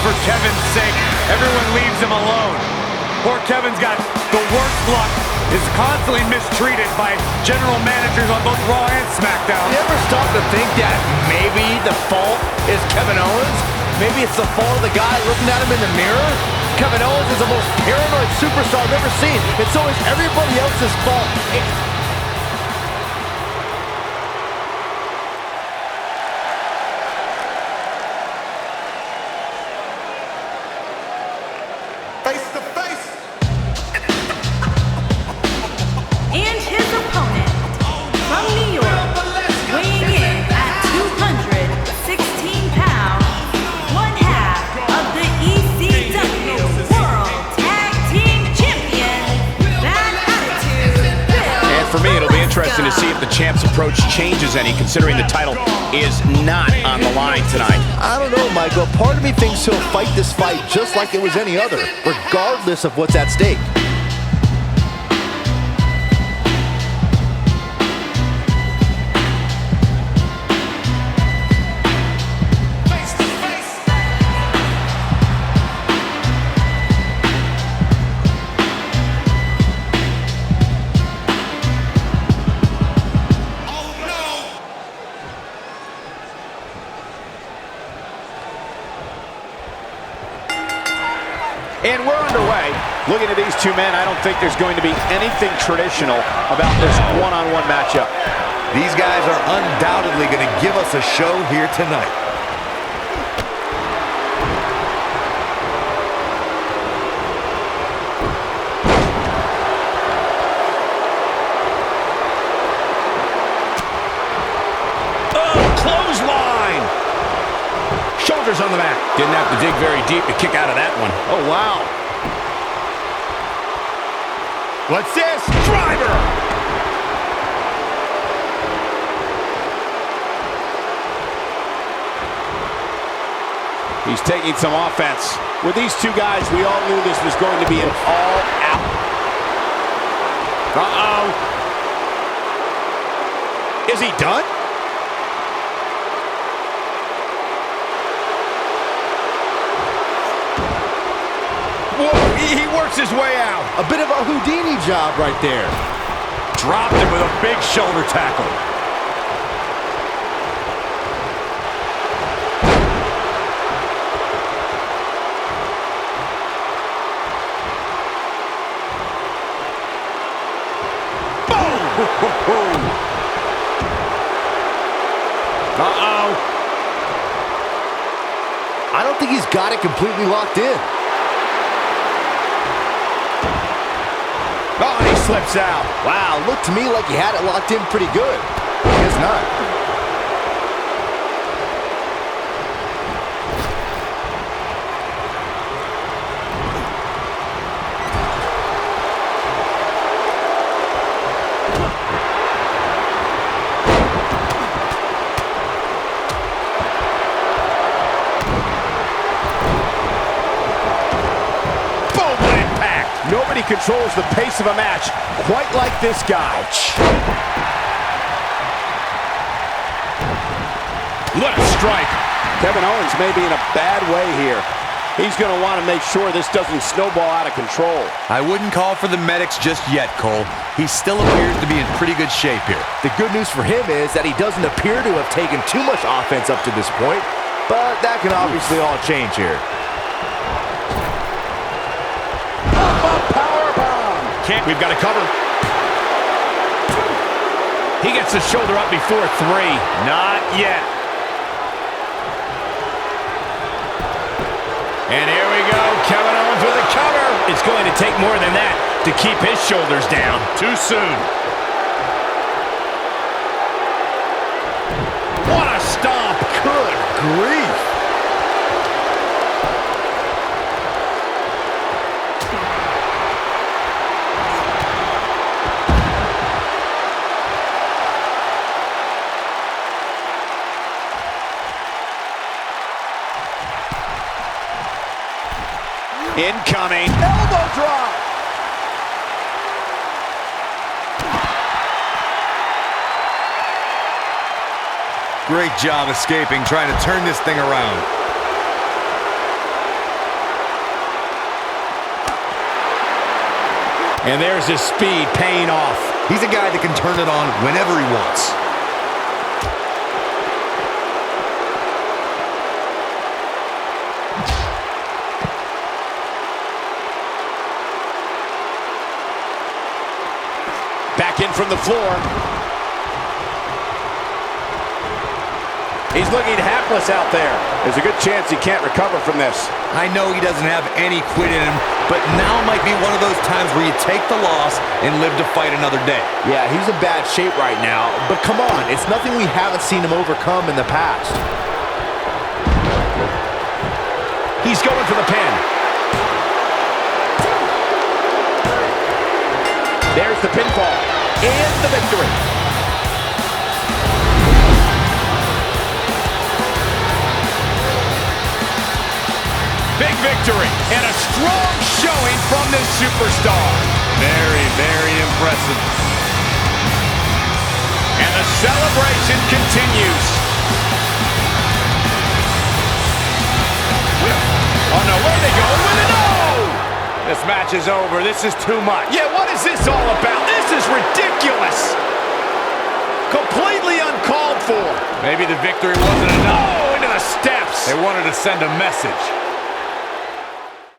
for Kevin's sake, everyone leaves him alone. Poor Kevin's got the worst luck, is constantly mistreated by general managers on both Raw and SmackDown. You ever stop to think that maybe the fault is Kevin Owens? Maybe it's the fault of the guy looking at him in the mirror? Kevin Owens is the most paranoid superstar I've ever seen. It's always everybody else's fault. Face to face. And his opponent, from New York, weighing in at 216 pounds, one half of the ECW World Tag Team Champion, Bad Attitude Bill And for me, it'll be interesting to Ballesca. see if the champ's approach changes any, considering the title is not on the line tonight. I don't know, Michael. Part of me thinks he'll fight this fight just like it was any other, regardless of what's at stake. Face to face. Oh no. And we're underway. Looking at these two men, I don't think there's going to be anything traditional about this one-on-one matchup. These guys are undoubtedly going to give us a show here tonight. Oh, clothesline! Shoulders on the mat. Didn't have to dig very deep to kick out of that one. Oh, wow. What's this? Driver! He's taking some offense. With these two guys, we all knew this was going to be an all-out. Uh-oh. Is he done? Whoa, he works his way out. A bit of a Houdini job right there. Dropped him with a big shoulder tackle. Uh-oh. I don't think he's got it completely locked in. Oh, and he slips out. Wow, looked to me like he had it locked in pretty good. I guess not. Nobody controls the pace of a match quite like this guy. What a strike. Kevin Owens may be in a bad way here. He's going to want to make sure this doesn't snowball out of control. I wouldn't call for the medics just yet, Cole. He still appears to be in pretty good shape here. The good news for him is that he doesn't appear to have taken too much offense up to this point, but that can obviously all change here. We've got to cover. He gets the shoulder up before 3. Not yet. And here we go. Kevin Owens with a cover. It's going to take more than that to keep his shoulders down. Too soon. What a stomp. Good grief. Incoming. Elbow drop. Great job escaping, trying to turn this thing around. And there's his speed paying off. He's a guy that can turn it on whenever he wants. Back in from the floor. He's looking hapless out there. There's a good chance he can't recover from this. I know he doesn't have any quit in him, but now might be one of those times where you take the loss and live to fight another day. Yeah, he's in bad shape right now, but come on, it's nothing we haven't seen him overcome in the past. He's going for the pin. There's the pinfall and the victory. Big victory and a strong showing from this superstar. Very, very impressive. And the celebration continues. Oh no, where are they going with it? No! This match is over. This is too much. Yeah, what is this all about? This is ridiculous. Completely uncalled for. Maybe the victory wasn't enough. Oh, into the steps. They wanted to send a message.